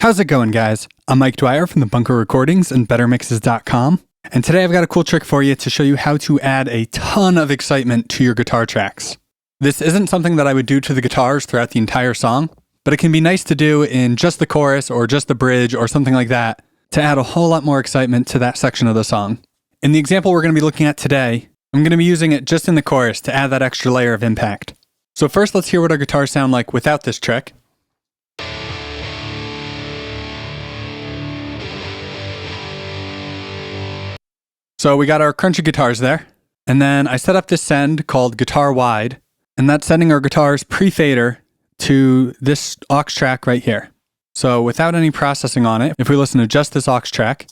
How's it going, guys? I'm Mike Dwyer from the Bunker Recordings and BetterMixes.com, and today I've got a cool trick for you to show you how to add a ton of excitement to your guitar tracks. This isn't something that I would do to the guitars throughout the entire song, but it can be nice to do in just the chorus or just the bridge or something like that to add a whole lot more excitement to that section of the song. In the example we're going to be looking at today, I'm going to be using it just in the chorus to add that extra layer of impact. So first, let's hear what our guitars sound like without this trick. So we got our crunchy guitars there, and then I set up this send called guitar wide, and that's sending our guitar's Prefader to this aux track right here. So without any processing on it, if we listen to just this aux track,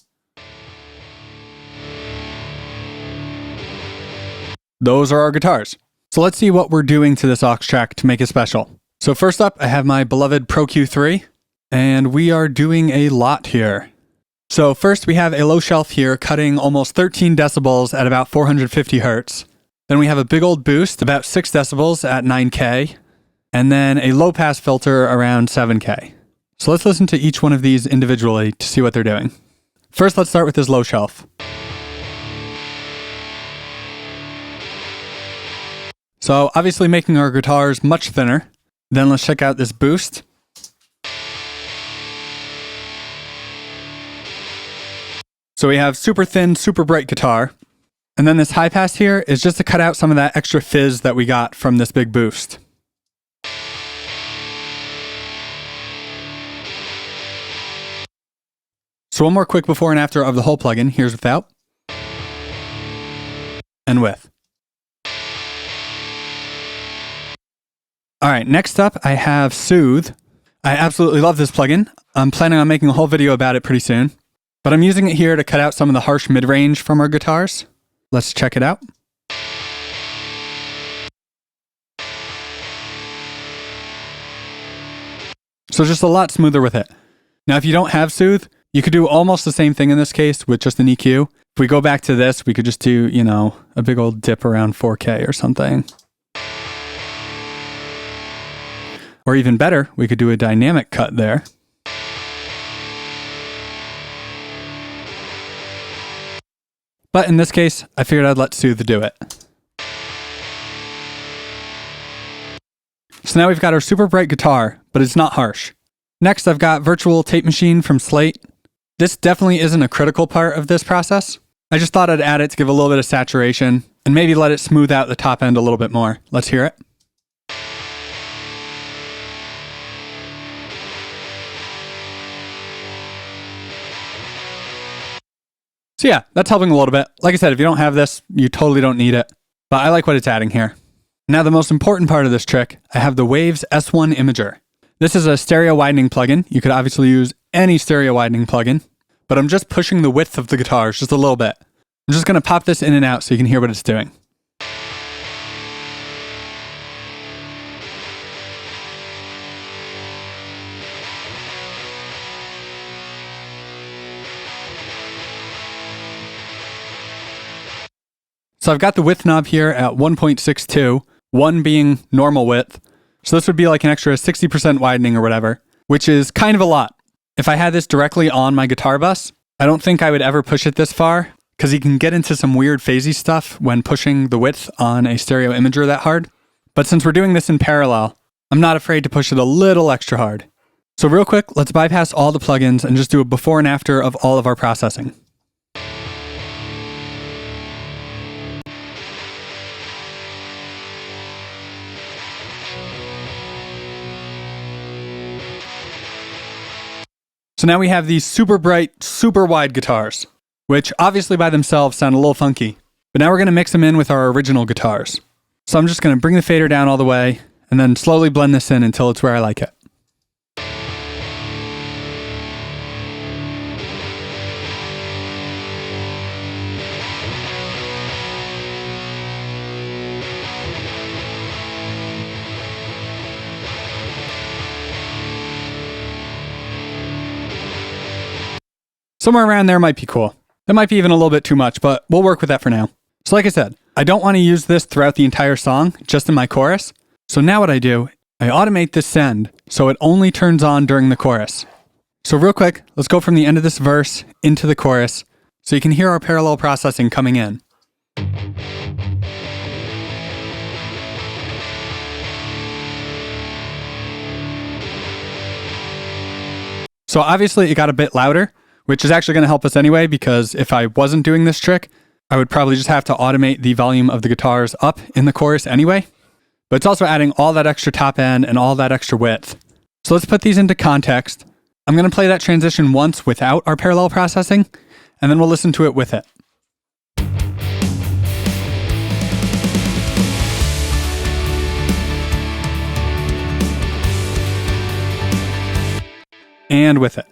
those are our guitars. So let's see what we're doing to this aux track to make it special. So first up, I have my beloved Pro Q3, and we are doing a lot here. So first we have a low shelf here cutting almost 13 decibels at about 450 hertz. Then we have a big old boost, about 6 decibels at 9K, and then a low pass filter around 7K. So let's listen to each one of these individually to see what they're doing. First, let's start with this low shelf. So obviously making our guitars much thinner. Then let's check out this boost. So we have super thin, super bright guitar. And then this high pass here is just to cut out some of that extra fizz that we got from this big boost. So one more quick before and after of the whole plugin. Here's without. And with. All right, next up I have Soothe. I absolutely love this plugin. I'm planning on making a whole video about it pretty soon. But I'm using it here to cut out some of the harsh mid-range from our guitars. Let's check it out. So just a lot smoother with it. Now, if you don't have Soothe, you could do almost the same thing in this case with just an EQ. If we go back to this, we could just do, a big old dip around 4K or something. Or even better, we could do a dynamic cut there. But in this case, I figured I'd let Soothe do it. So now we've got our super bright guitar, but it's not harsh. Next, I've got Virtual Tape Machine from Slate. This definitely isn't a critical part of this process. I just thought I'd add it to give a little bit of saturation and maybe let it smooth out the top end a little bit more. Let's hear it. So yeah, that's helping a little bit. Like I said, if you don't have this, you totally don't need it. But I like what it's adding here. Now the most important part of this trick, I have the Waves S1 Imager. This is a stereo widening plugin. You could obviously use any stereo widening plugin, but I'm just pushing the width of the guitars just a little bit. I'm just going to pop this in and out so you can hear what it's doing. So I've got the width knob here at 1.62, 1 being normal width. So this would be like an extra 60% widening or whatever, which is kind of a lot. If I had this directly on my guitar bus, I don't think I would ever push it this far, because you can get into some weird phasey stuff when pushing the width on a stereo imager that hard. But since we're doing this in parallel, I'm not afraid to push it a little extra hard. So real quick, let's bypass all the plugins and just do a before and after of all of our processing. So now we have these super bright, super wide guitars, which obviously by themselves sound a little funky, but now we're going to mix them in with our original guitars. So I'm just going to bring the fader down all the way and then slowly blend this in until it's where I like it. Somewhere around there might be cool. That might be even a little bit too much, but we'll work with that for now. So like I said, I don't want to use this throughout the entire song, just in my chorus. So now what I do, I automate this send so it only turns on during the chorus. So real quick, let's go from the end of this verse into the chorus so you can hear our parallel processing coming in. So obviously it got a bit louder, which is actually going to help us anyway, because if I wasn't doing this trick, I would probably just have to automate the volume of the guitars up in the chorus anyway. But it's also adding all that extra top end and all that extra width. So let's put these into context. I'm going to play that transition once without our parallel processing, and then we'll listen to it with it. And with it.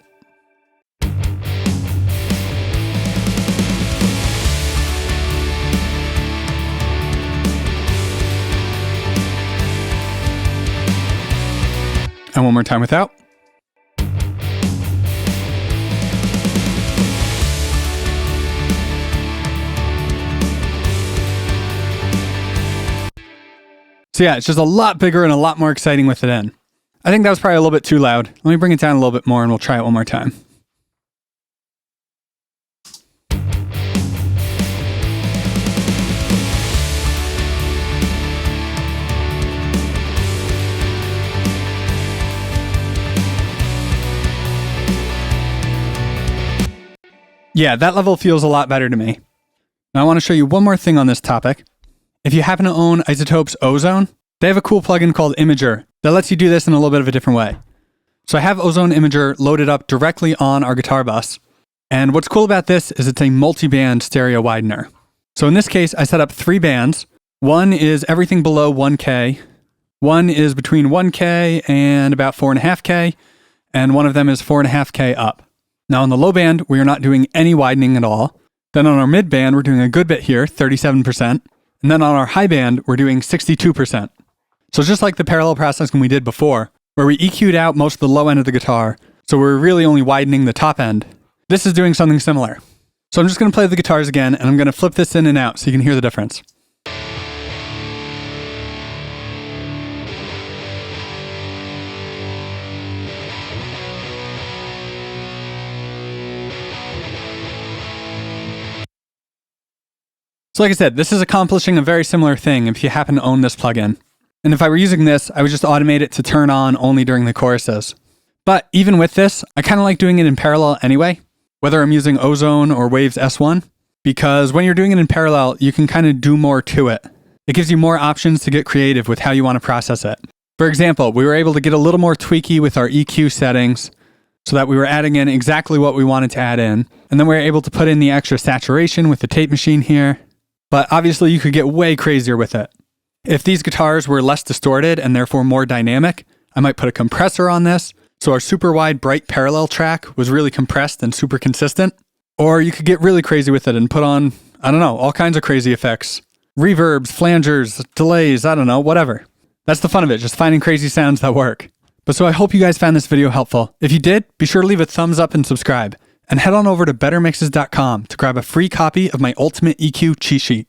And one more time without. So yeah, it's just a lot bigger and a lot more exciting with it in. I think that was probably a little bit too loud. Let me bring it down a little bit more and we'll try it one more time. Yeah, that level feels a lot better to me. Now I want to show you one more thing on this topic. If you happen to own iZotope's Ozone, they have a cool plugin called Imager that lets you do this in a little bit of a different way. So I have Ozone Imager loaded up directly on our guitar bus. And what's cool about this is it's a multi-band stereo widener. So in this case, I set up 3 bands. One is everything below 1K. One is between 1K and about 4.5K. And one of them is 4.5K up. Now on the low band, we are not doing any widening at all. Then on our mid band, we're doing a good bit here, 37%. And then on our high band, we're doing 62%. So just like the parallel processing we did before, where we EQ'd out most of the low end of the guitar, so we're really only widening the top end, this is doing something similar. So I'm just going to play the guitars again, and I'm going to flip this in and out so you can hear the difference. So like I said, this is accomplishing a very similar thing if you happen to own this plugin. And if I were using this, I would just automate it to turn on only during the choruses. But even with this, I kind of like doing it in parallel anyway, whether I'm using Ozone or Waves S1, because when you're doing it in parallel, you can kind of do more to it. It gives you more options to get creative with how you want to process it. For example, we were able to get a little more tweaky with our EQ settings so that we were adding in exactly what we wanted to add in. And then we were able to put in the extra saturation with the tape machine here. But obviously you could get way crazier with it. If these guitars were less distorted and therefore more dynamic, I might put a compressor on this, so our super wide bright parallel track was really compressed and super consistent. Or you could get really crazy with it and put on, I don't know, all kinds of crazy effects. Reverbs, flangers, delays, I don't know, whatever. That's the fun of it, just finding crazy sounds that work. But so I hope you guys found this video helpful. If you did, be sure to leave a thumbs up and subscribe. And head on over to bettermixes.com to grab a free copy of my Ultimate EQ cheat sheet.